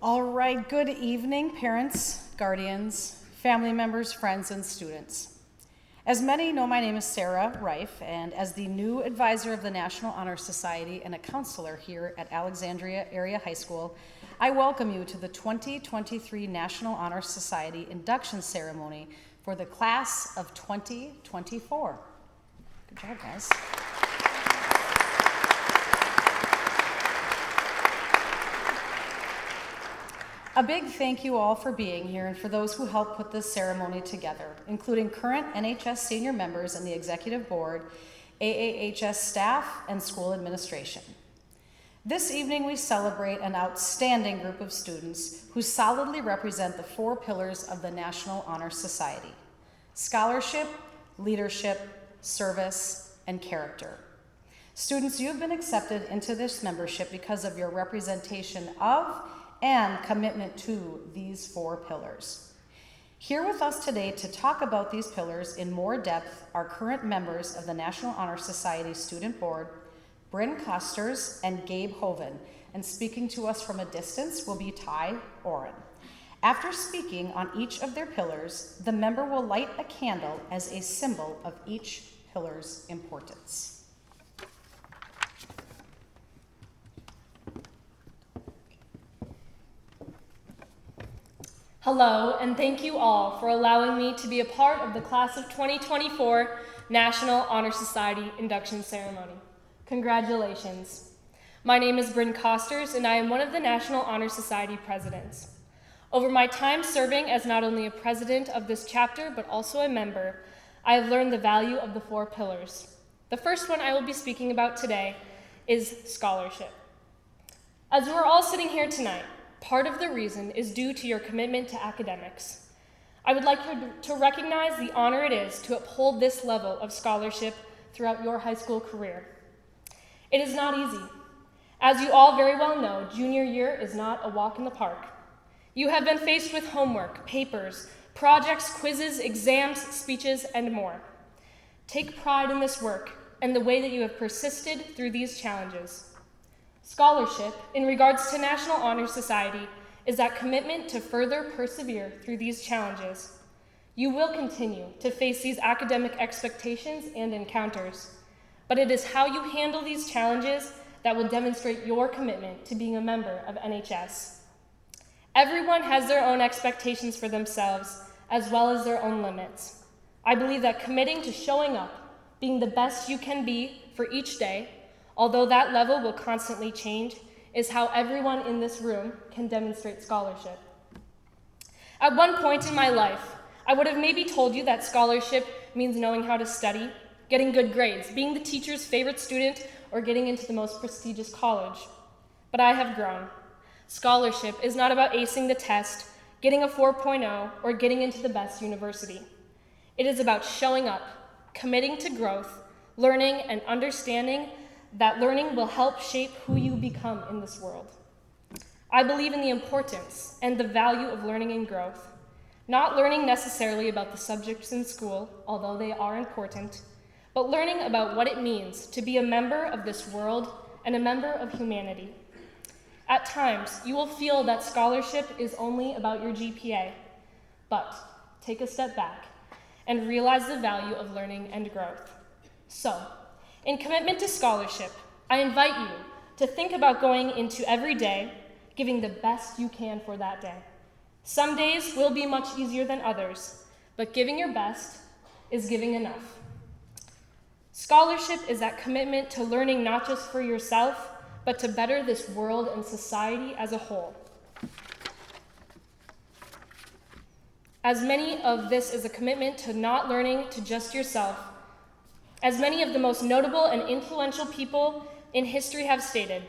All right, good evening, parents, guardians, family members, friends, and students. As many know, my name is Sarah Reif, and as the new advisor of the National Honor Society and a counselor here at Alexandria Area High School, I welcome you to the 2023 National Honor Society induction ceremony for the class of 2024. Good job, guys. A big thank you all for being here and for those who helped put this ceremony together, including current NHS senior members and the executive board, AAHS staff, and school administration. This evening we celebrate an outstanding group of students who solidly represent the four pillars of the National Honor Society: scholarship, leadership, service, and character. Students, you have been accepted into this membership because of your representation of and commitment to these four pillars. Here with us today to talk about these pillars in more depth are current members of the National Honor Society Student Board, Bryn Costers and Gabe Hoven, and speaking to us from a distance will be Ty Oren. After speaking on each of their pillars, the member will light a candle as a symbol of each pillar's importance. Hello, and thank you all for allowing me to be a part of the Class of 2024 National Honor Society induction ceremony. Congratulations. My name is Bryn Costers, and I am one of the National Honor Society presidents. Over my time serving as not only a president of this chapter, but also a member, I have learned the value of the four pillars. The first one I will be speaking about today is scholarship. As we are all sitting here tonight, part of the reason is due to your commitment to academics. I would like to recognize the honor it is to uphold this level of scholarship throughout your high school career. It is not easy. As you all very well know, junior year is not a walk in the park. You have been faced with homework, papers, projects, quizzes, exams, speeches, and more. Take pride in this work and the way that you have persisted through these challenges. Scholarship, in regards to National Honor Society, is that commitment to further persevere through these challenges. You will continue to face these academic expectations and encounters, but it is how you handle these challenges that will demonstrate your commitment to being a member of NHS. Everyone has their own expectations for themselves, as well as their own limits. I believe that committing to showing up, being the best you can be for each day, although that level will constantly change, is how everyone in this room can demonstrate scholarship. At one point in my life, I would have maybe told you that scholarship means knowing how to study, getting good grades, being the teacher's favorite student, or getting into the most prestigious college. But I have grown. Scholarship is not about acing the test, getting a 4.0, or getting into the best university. It is about showing up, committing to growth, learning, and understanding that learning will help shape who you become in this world. I believe in the importance and the value of learning and growth, not learning necessarily about the subjects in school, although they are important, but learning about what it means to be a member of this world and a member of humanity. At times, you will feel that scholarship is only about your GPA, but take a step back and realize the value of learning and growth. So, in commitment to scholarship, I invite you to think about going into every day, giving the best you can for that day. Some days will be much easier than others, but giving your best is giving enough. Scholarship is that commitment to learning not just for yourself, but to better this world and society as a whole. As many of this is a commitment to not learning to just yourself, as many of the most notable and influential people in history have stated,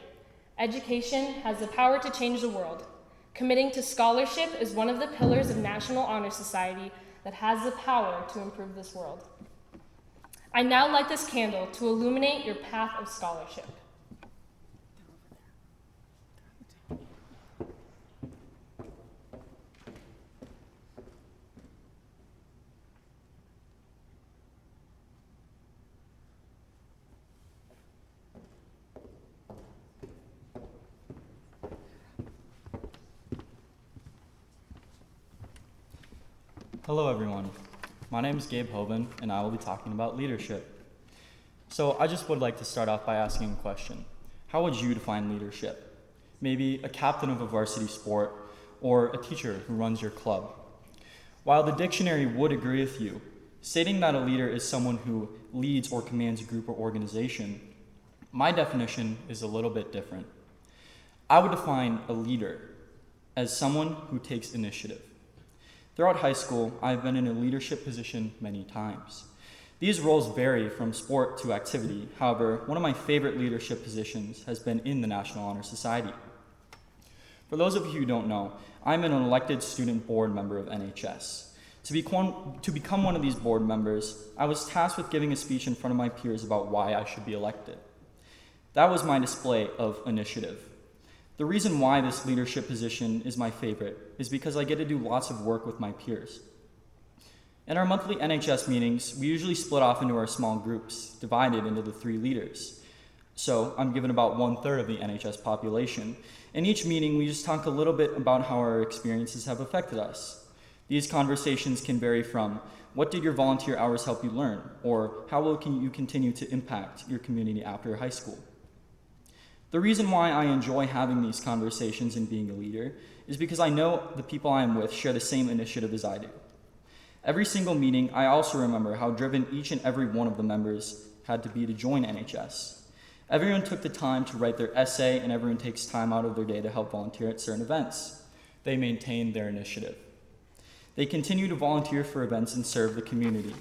education has the power to change the world. Committing to scholarship is one of the pillars of National Honor Society that has the power to improve this world. I now light this candle to illuminate your path of scholarship. Hello everyone, my name is Gabe Hoban and I will be talking about leadership. So I just would like to start off by asking a question. How would you define leadership? Maybe a captain of a varsity sport or a teacher who runs your club. While the dictionary would agree with you, stating that a leader is someone who leads or commands a group or organization, my definition is a little bit different. I would define a leader as someone who takes initiative. Throughout high school, I've been in a leadership position many times. These roles vary from sport to activity. However, one of my favorite leadership positions has been in the National Honor Society. For those of you who don't know, I'm an elected student board member of NHS. To become one of these board members, I was tasked with giving a speech in front of my peers about why I should be elected. That was my display of initiative. The reason why this leadership position is my favorite is because I get to do lots of work with my peers. In our monthly NHS meetings, we usually split off into our small groups, divided into the 3 leaders. So I'm given about 1/3 of the NHS population. In each meeting, we just talk a little bit about how our experiences have affected us. These conversations can vary from, what did your volunteer hours help you learn? Or how will you continue to impact your community after high school? The reason why I enjoy having these conversations and being a leader is because I know the people I am with share the same initiative as I do. Every single meeting, I also remember how driven each and every one of the members had to be to join NHS. Everyone took the time to write their essay, and everyone takes time out of their day to help volunteer at certain events. They maintain their initiative. They continue to volunteer for events and serve the community.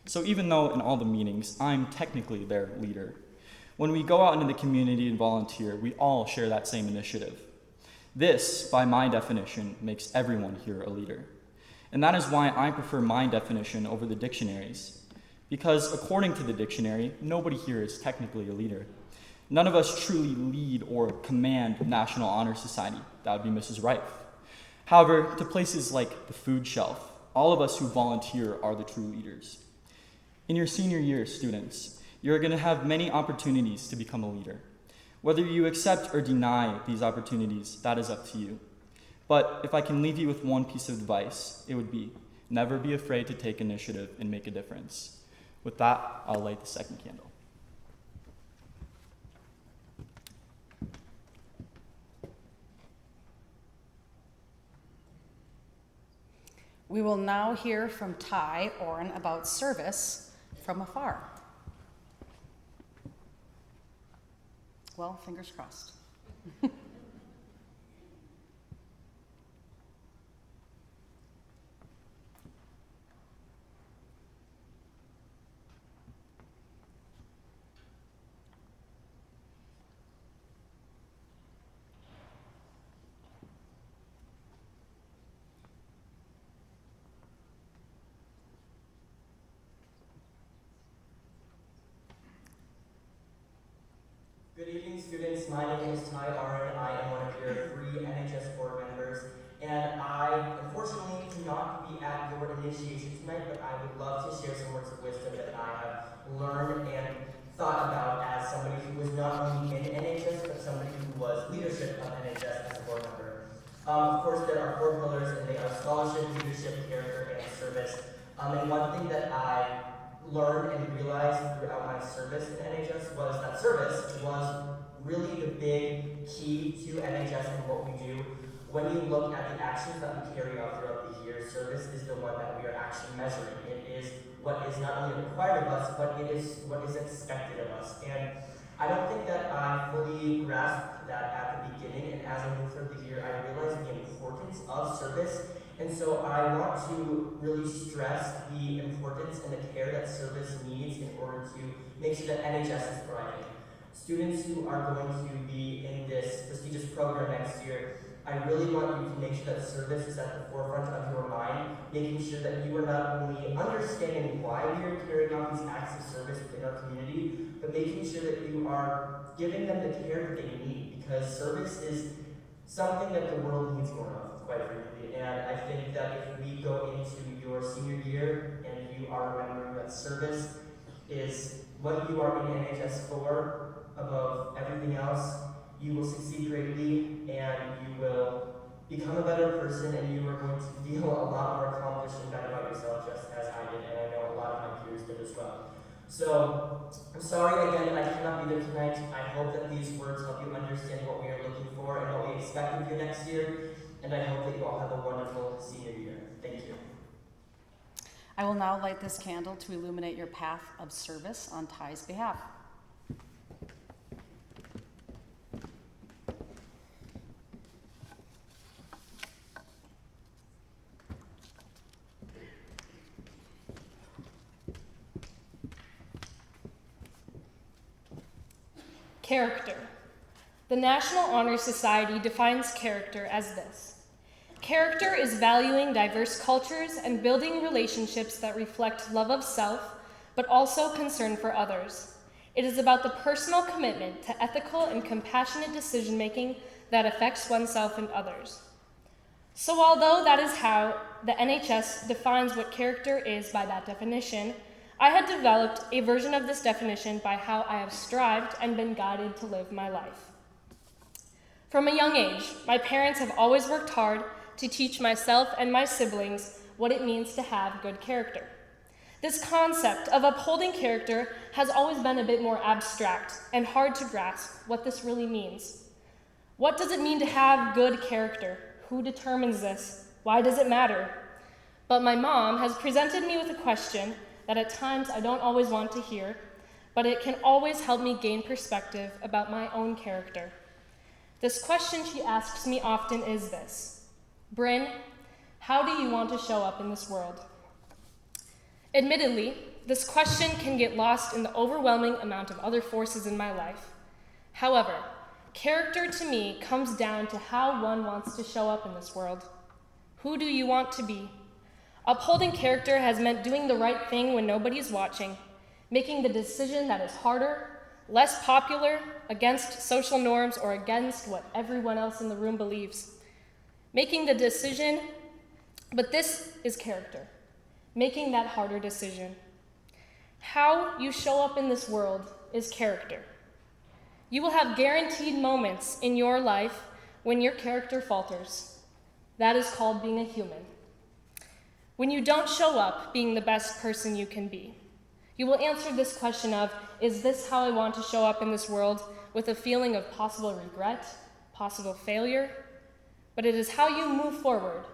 So even though in all the meetings, I'm technically their leader, when we go out into the community and volunteer, we all share that same initiative. This, by my definition, makes everyone here a leader. And that is why I prefer my definition over the dictionaries. Because according to the dictionary, nobody here is technically a leader. None of us truly lead or command National Honor Society. That would be Mrs. Rife. However, to places like the food shelf, all of us who volunteer are the true leaders. In your senior year, students, you're going to have many opportunities to become a leader. Whether you accept or deny these opportunities, that is up to you. But if I can leave you with one piece of advice, it would be, never be afraid to take initiative and make a difference. With that, I'll light the second candle. We will now hear from Ty Oren about service from afar. Well, fingers crossed. Good evening, students. My name is Ty Aron. I am one of your 3 NHS board members, and I unfortunately cannot be at your initiation tonight, but I would love to share some words of wisdom that I have learned and thought about as somebody who was not only in NHS, but somebody who was leadership of NHS as a board member. Of course, there are 4 pillars, and they are scholarship, leadership, character, and service. And one thing that I learned and realized throughout my service in NHS was that service was really the big key to NHS and what we do. When you look at the actions that we carry out throughout the year, service is the one that we are actually measuring. It is what is not only required of us, but it is what is expected of us. And I don't think that I fully grasped that at the beginning, and as I moved through the year, I realized the importance of service. And so I want to really stress the importance and the care that service needs in order to make sure that NHS is thriving. Students who are going to be in this prestigious program next year, I really want you to make sure that service is at the forefront of your mind, making sure that you are not only understanding why we are carrying out these acts of service within our community, but making sure that you are giving them the care that they need, because service is something that the world needs more of, quite frankly. And I think that if we go into your senior year and you are remembering that service is what you are in NHS for above everything else, you will succeed greatly and you will become a better person, and you are going to feel a lot more accomplished and better about yourself, just as I did, and I know a lot of my peers did as well. So, I'm sorry again that I cannot be there tonight. I hope that these words help you understand what we are looking for and what we expect of you next year, and I hope that you all have a wonderful senior year. Thank you. I will now light this candle to illuminate your path of service on Ty's behalf. Character. The National Honor Society defines character as this. Character is valuing diverse cultures and building relationships that reflect love of self, but also concern for others. It is about the personal commitment to ethical and compassionate decision-making that affects oneself and others. So although that is how the NHS defines what character is by that definition, I had developed a version of this definition by how I have strived and been guided to live my life. From a young age, my parents have always worked hard to teach myself and my siblings what it means to have good character. This concept of upholding character has always been a bit more abstract and hard to grasp what this really means. What does it mean to have good character? Who determines this? Why does it matter? But my mom has presented me with a question that at times I don't always want to hear, but it can always help me gain perspective about my own character. This question she asks me often is this: Bryn, how do you want to show up in this world? Admittedly, this question can get lost in the overwhelming amount of other forces in my life. However, character to me comes down to how one wants to show up in this world. Who do you want to be? Upholding character has meant doing the right thing when nobody's watching, making the decision that is harder, less popular, against social norms, or against what everyone else in the room believes. Making the decision, but this is character, making that harder decision. How you show up in this world is character. You will have guaranteed moments in your life when your character falters. That is called being a human. When you don't show up being the best person you can be, you will answer this question of, is this how I want to show up in this world, with a feeling of possible regret, possible failure? But it is how you move forward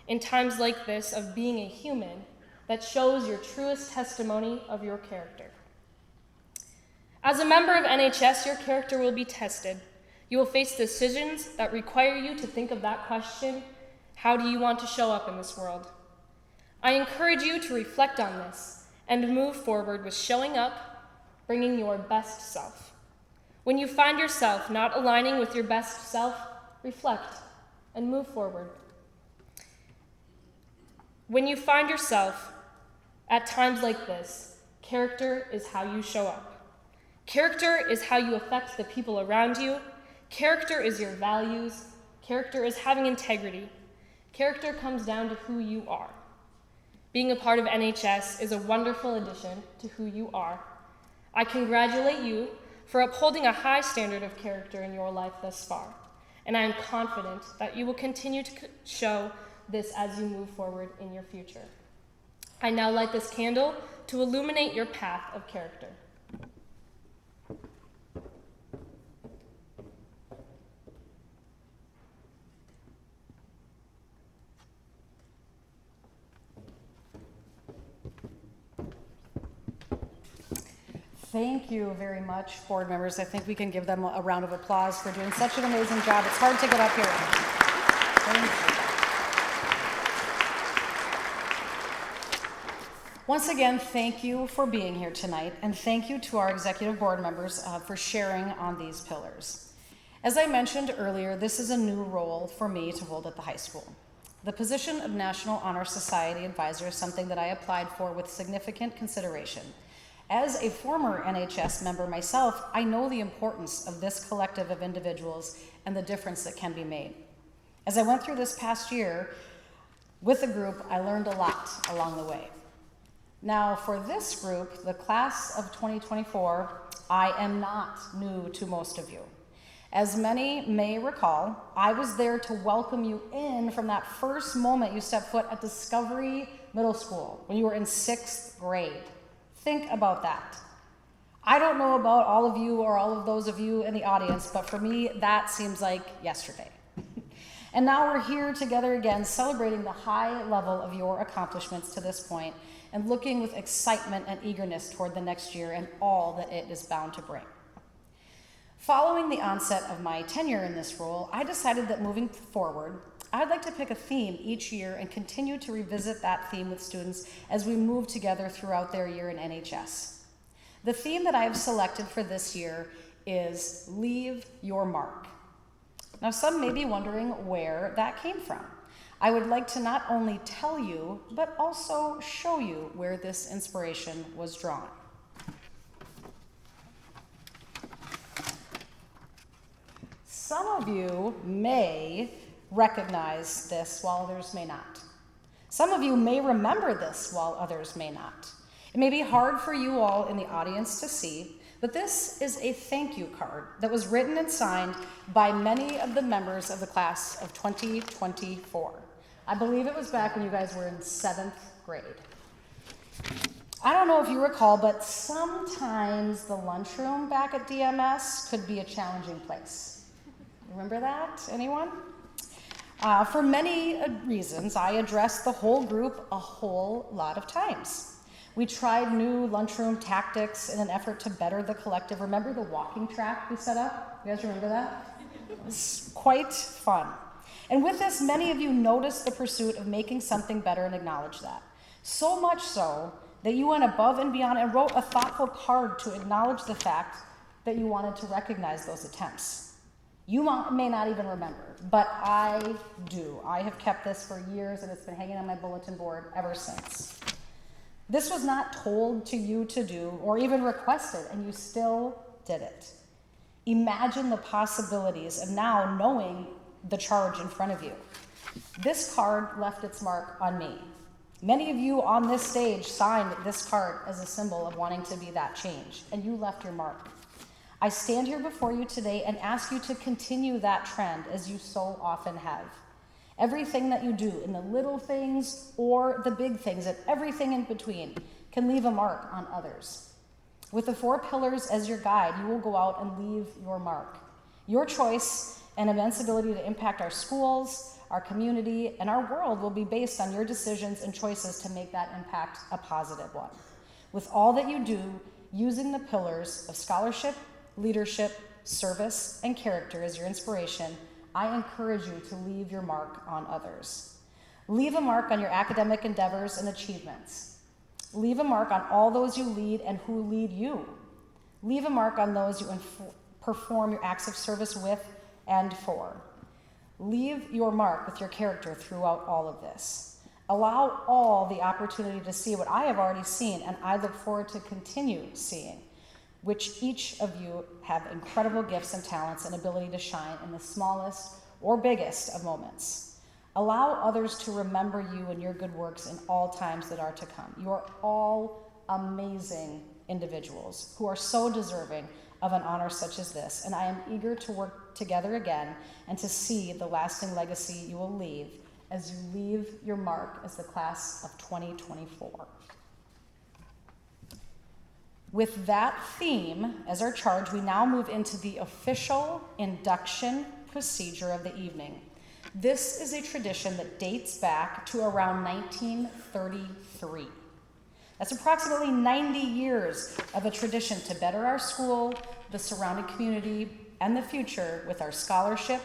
in times like this of being a human that shows your truest testimony of your character. As a member of NHS, your character will be tested. You will face decisions that require you to think of that question: how do you want to show up in this world? I encourage you to reflect on this and move forward with showing up, bringing your best self. When you find yourself not aligning with your best self, reflect and move forward. When you find yourself at times like this, character is how you show up. Character is how you affect the people around you. Character is your values. Character is having integrity. Character comes down to who you are. Being a part of NHS is a wonderful addition to who you are. I congratulate you for upholding a high standard of character in your life thus far, and I am confident that you will continue to show this as you move forward in your future. I now light this candle to illuminate your path of character. Thank you very much, board members. I think we can give them a round of applause for doing such an amazing job. It's hard to get up here. Thank you. Once again, thank you for being here tonight, and thank you to our executive board members for sharing on these pillars. As I mentioned earlier, this is a new role for me to hold at the high school. The position of National Honor Society Advisor is something that I applied for with significant consideration. As a former NHS member myself, I know the importance of this collective of individuals and the difference that can be made. As I went through this past year with the group, I learned a lot along the way. Now, for this group, the class of 2024, I am not new to most of you. As many may recall, I was there to welcome you in from that first moment you stepped foot at Discovery Middle School when you were in 6th grade. Think about that. I don't know about all of you or all of those of you in the audience, but for me, that seems like yesterday. And now we're here together again, celebrating the high level of your accomplishments to this point and looking with excitement and eagerness toward the next year and all that it is bound to bring. Following the onset of my tenure in this role, I decided that moving forward, I'd like to pick a theme each year and continue to revisit that theme with students as we move together throughout their year in NHS. The theme that I have selected for this year is Leave Your Mark. Now, some may be wondering where that came from. I would like to not only tell you, but also show you where this inspiration was drawn. Some of you may recognize this while others may not. Some of you may remember this while others may not. It may be hard for you all in the audience to see, but this is a thank you card that was written and signed by many of the members of the class of 2024. I believe it was back when you guys were in 7th grade. I don't know if you recall, but sometimes the lunchroom back at DMS could be a challenging place. Remember that? Anyone? For many reasons, I addressed the whole group a whole lot of times. We tried new lunchroom tactics in an effort to better the collective. Remember the walking track we set up? You guys remember that? It was quite fun. And with this, many of you noticed the pursuit of making something better and acknowledged that. So much so that you went above and beyond and wrote a thoughtful card to acknowledge the fact that you wanted to recognize those attempts. You may not even remember, but I do. I have kept this for years and it's been hanging on my bulletin board ever since. This was not told to you to do or even requested, and you still did it. Imagine the possibilities of now knowing the charge in front of you. This card left its mark on me. Many of you on this stage signed this card as a symbol of wanting to be that change, and you left your mark. I stand here before you today and ask you to continue that trend as you so often have. Everything that you do, in the little things or the big things, and everything in between, can leave a mark on others. With the 4 pillars as your guide, you will go out and leave your mark. Your choice and immense ability to impact our schools, our community, and our world will be based on your decisions and choices to make that impact a positive one. With all that you do, using the pillars of scholarship, leadership, service, and character as your inspiration, I encourage you to leave your mark on others. Leave a mark on your academic endeavors and achievements. Leave a mark on all those you lead and who lead you. Leave a mark on those you perform your acts of service with and for. Leave your mark with your character throughout all of this. Allow all the opportunity to see what I have already seen, and I look forward to continue seeing, which each of you have incredible gifts and talents and ability to shine in the smallest or biggest of moments. Allow others to remember you and your good works in all times that are to come. You are all amazing individuals who are so deserving of an honor such as this, and I am eager to work together again and to see the lasting legacy you will leave as you leave your mark as the class of 2024. With that theme as our charge, we now move into the official induction procedure of the evening. This is a tradition that dates back to around 1933. That's approximately 90 years of a tradition to better our school, the surrounding community, and the future with our scholarship,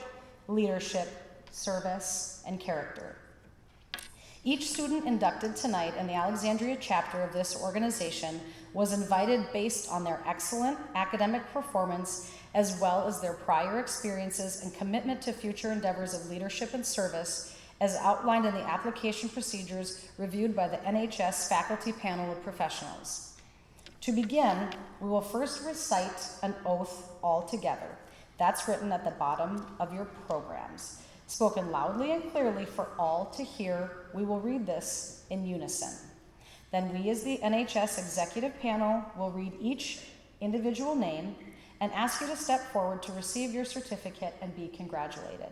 leadership, service, and character. Each student inducted tonight in the Alexandria chapter of this organization was invited based on their excellent academic performance as well as their prior experiences and commitment to future endeavors of leadership and service as outlined in the application procedures reviewed by the NHS faculty panel of professionals. To begin, we will first recite an oath all together. That's written at the bottom of your programs. Spoken loudly and clearly for all to hear, we will read this in unison. Then we as the NHS executive panel will read each individual name, and ask you to step forward to receive your certificate and be congratulated.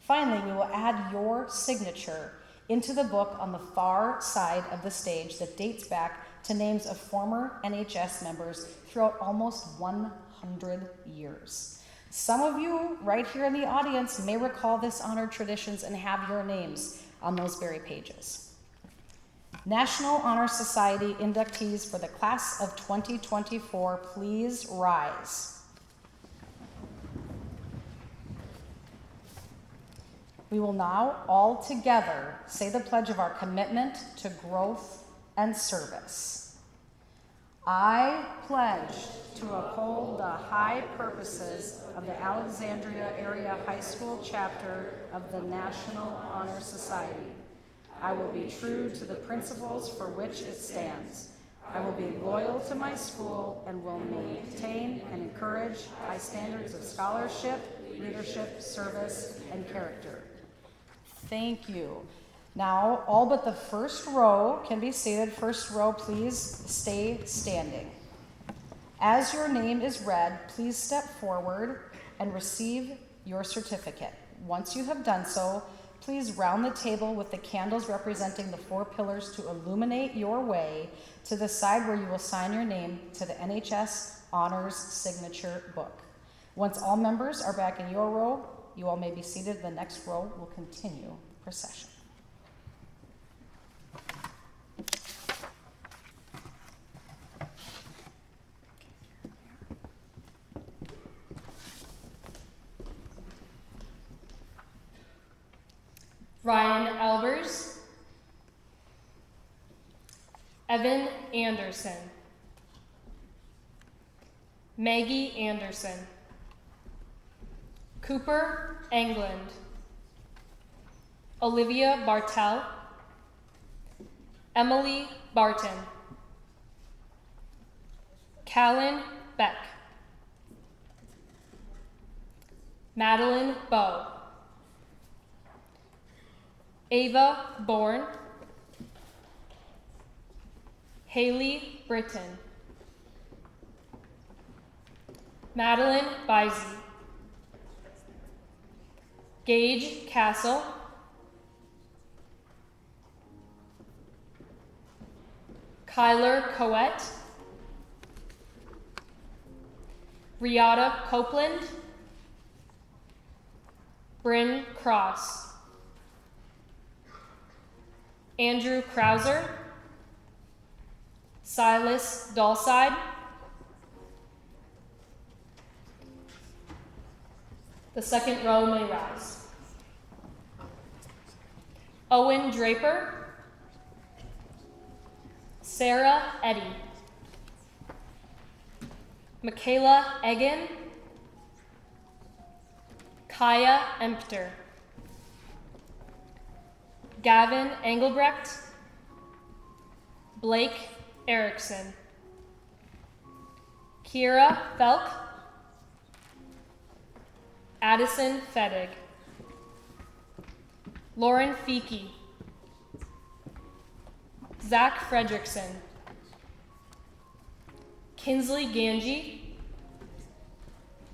Finally, we will add your signature into the book on the far side of the stage that dates back to names of former NHS members throughout almost 100 years. Some of you right here in the audience may recall this honored traditions and have your names on those very pages. National Honor Society inductees for the class of 2024, please rise. We will now all together say the pledge of our commitment to growth and service. I pledge to uphold the high purposes of the Alexandria Area High School chapter of the National Honor Society. I will be true to the principles for which it stands. I will be loyal to my school and will maintain and encourage high standards of scholarship, leadership, service, and character. Thank you. Now, all but the first row can be seated. First row, please stay standing. As your name is read, please step forward and receive your certificate. Once you have done so, please round the table with the candles representing the 4 pillars to illuminate your way to the side where you will sign your name to the NHS Honors Signature Book. Once all members are back in your row, you all may be seated. The next row will continue procession. Ryan Albers, Evan Anderson, Maggie Anderson, Cooper England, Olivia Bartel, Emily Barton, Callan Beck, Madeline Bowe, Ava Bourne, Haley Britton, Madeline Bizey, Gage Castle, Kyler Coet, Riata Copeland, Bryn Cross, Andrew Krauser, Silas Dahlside, the second row may rise. Owen Draper, Sarah Eddy, Michaela Egan, Kaya Empter, Gavin Engelbrecht, Blake Erickson, Kira Felk, Addison Fedig, Lauren Feeke, Zach Fredrickson, Kinsley Ganji,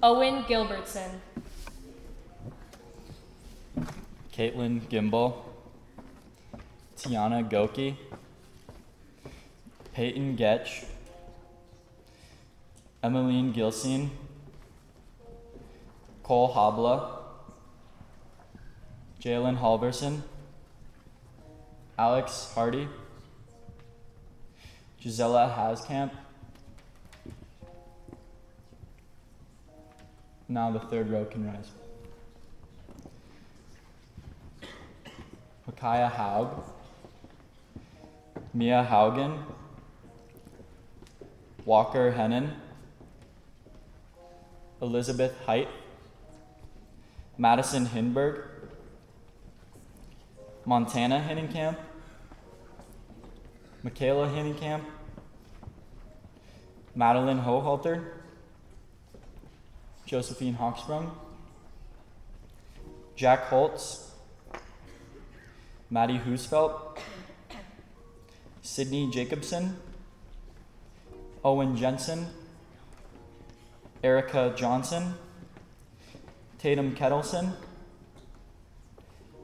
Owen Gilbertson, Caitlin Gimbel, Tiana Goki, Peyton Getch, Emmeline Gilsine, Cole Habla, Jalen Halverson, Alex Hardy, Gisela Haskamp. Now the third row can rise. Micaiah Haug, Mia Haugen, Walker Hennon, Elizabeth Height, Madison Hinberg, Montana Hinnenkamp, Michaela Hinnenkamp, Madeline Hohalter, Josephine Hochsprung, Jack Holtz, Maddie Hoosfelt, Sydney Jacobson, Owen Jensen, Erica Johnson, Tatum Kettleson,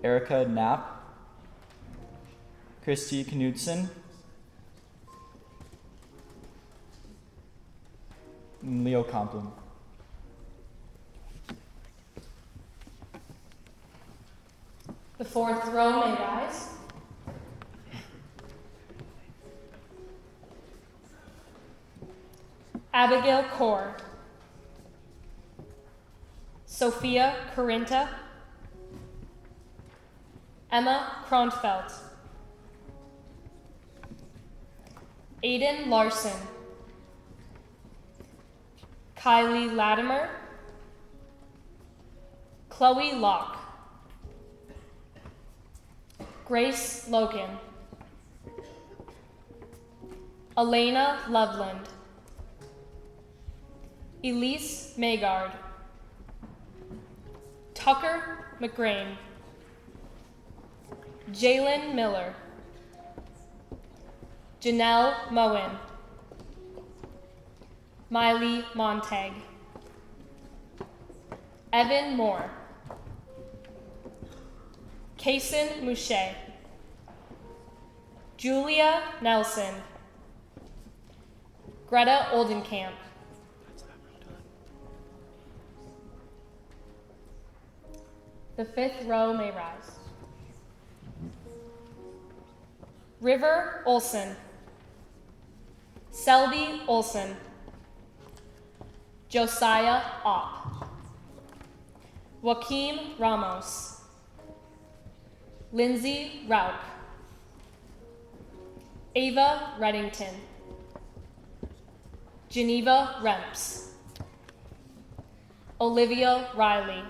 Erica Knapp, Christy Knudsen, and Leo Complin. The fourth row may rise. Abigail Kaur, Sophia Corinta, Emma Kronfeld, Aiden Larson, Kylie Latimer, Chloe Locke, Grace Logan, Elena Loveland, Elise Maygard, Tucker McGrain, Jalen Miller, Janelle Moen, Miley Montag, Evan Moore, Kason Mouche, Julia Nelson, Greta Oldenkamp, the fifth row may rise. River Olson, Selby Olson, Josiah Opp, Joaquim Ramos, Lindsay Rauch, Ava Reddington, Geneva Remps, Olivia Riley,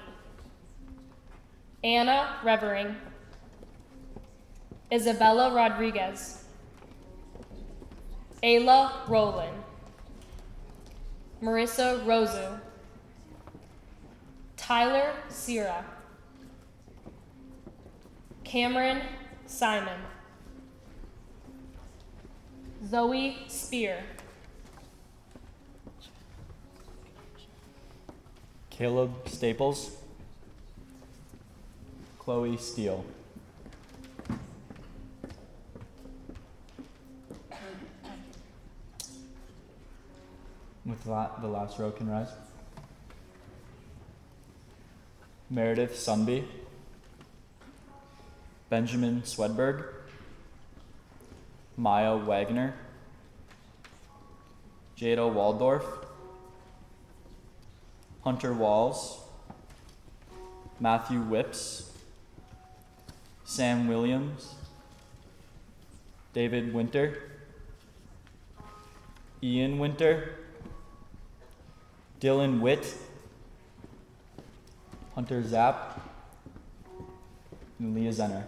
Anna Revering, Isabella Rodriguez, Ayla Rowland, Marissa Rosu, Tyler Sierra, Cameron Simon, Zoe Spear, Caleb Staples, Chloe Steele. With that, the last row can rise. Meredith Sunby, Benjamin Swedberg, Maya Wagner, Jada Waldorf, Hunter Walls, Matthew Whips, Sam Williams, David Winter, Ian Winter, Dylan Witt, Hunter Zapp, and Leah Zenner.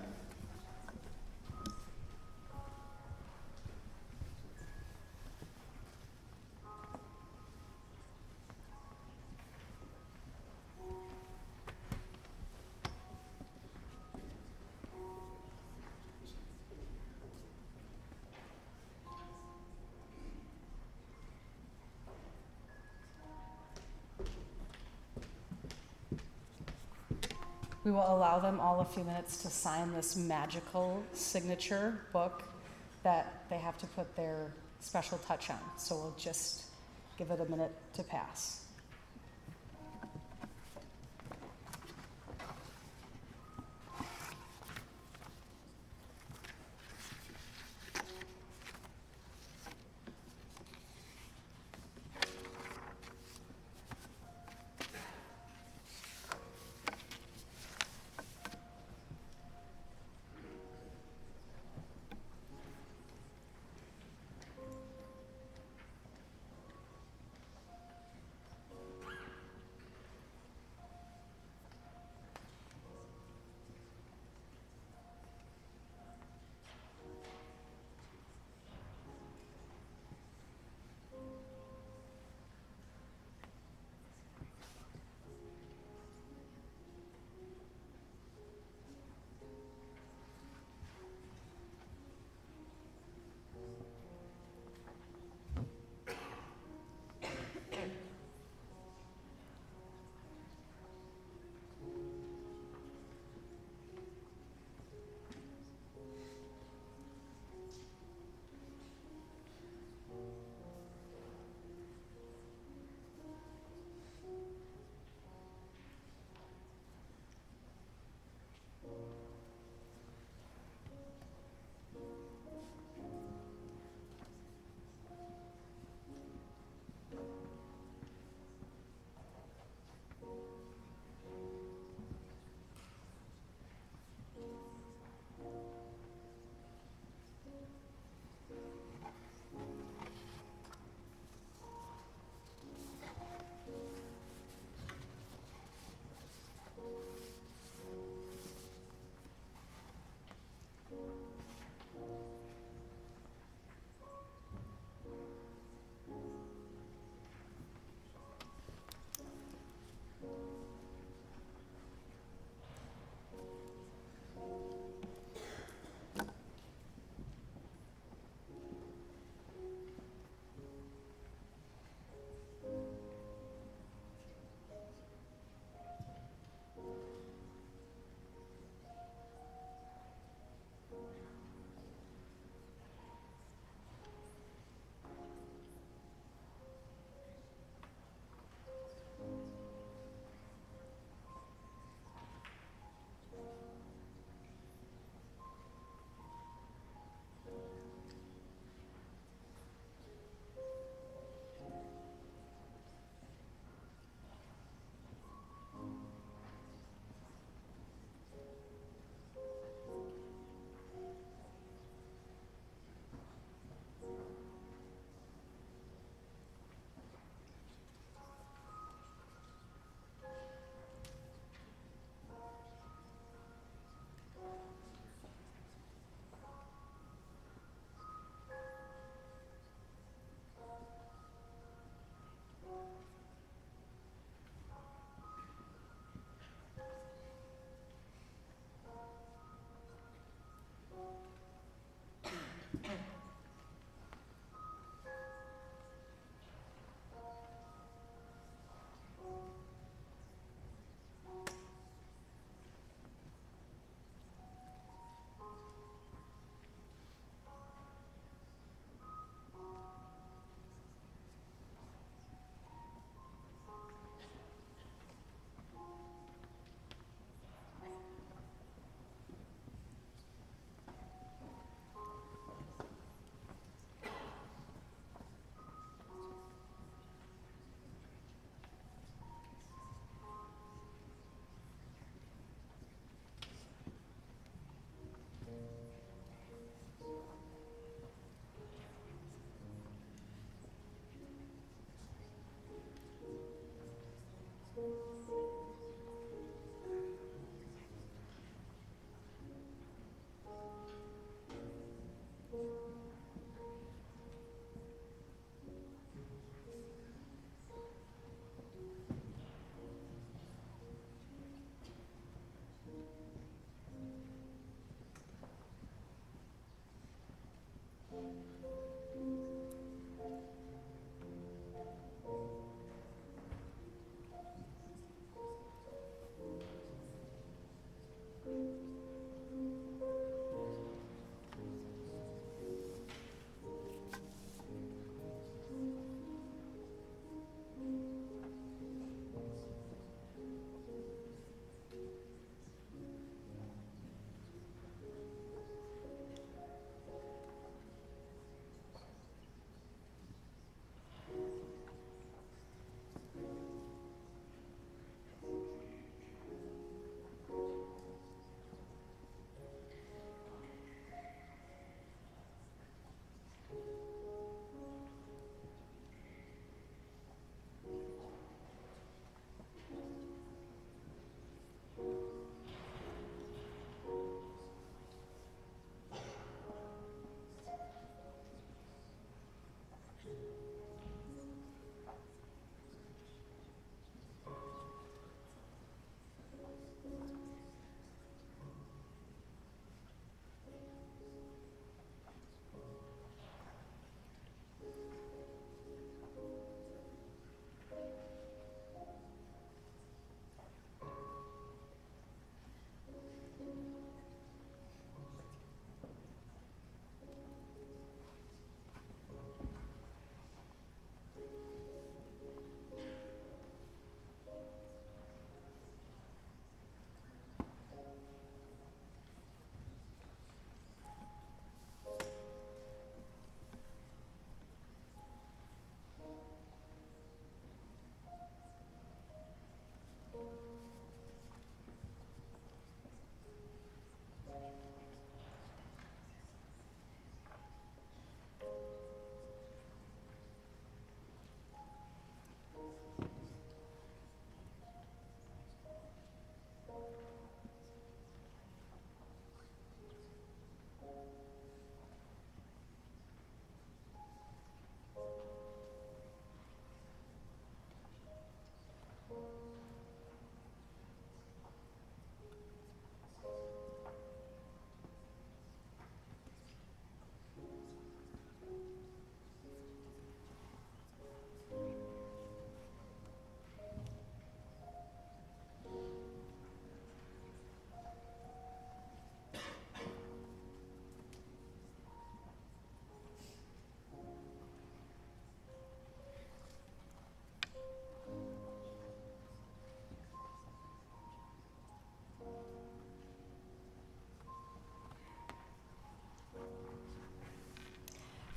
We will allow them all a few minutes to sign this magical signature book that they have to put their special touch on. So we'll just give it a minute to pass.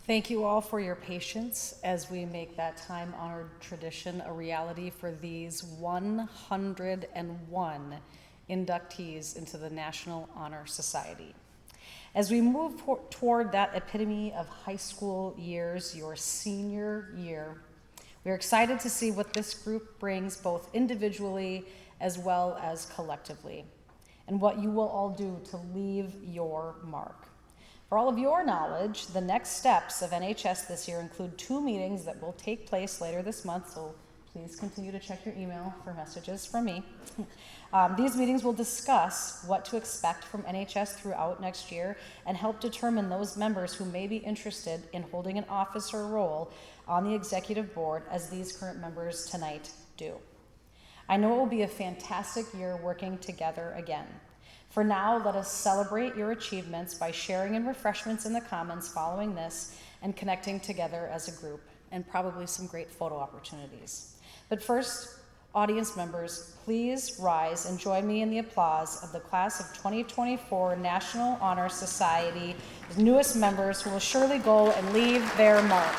Thank you all for your patience as we make that time-honored tradition a reality for these 101 inductees into the National Honor Society. As we move toward that epitome of high school years, your senior year, we're excited to see what this group brings both individually as well as collectively, and what you will all do to leave your mark. For all of your knowledge, the next steps of NHS this year include 2 meetings that will take place later this month, so please continue to check your email for messages from me. These meetings will discuss what to expect from NHS throughout next year and help determine those members who may be interested in holding an office or role on the executive board as these current members tonight do. I know it will be a fantastic year working together again. For now, let us celebrate your achievements by sharing in refreshments in the Commons following this and connecting together as a group, and probably some great photo opportunities. But first, audience members, please rise and join me in the applause of the class of 2024 National Honor Society's newest members who will surely go and leave their mark.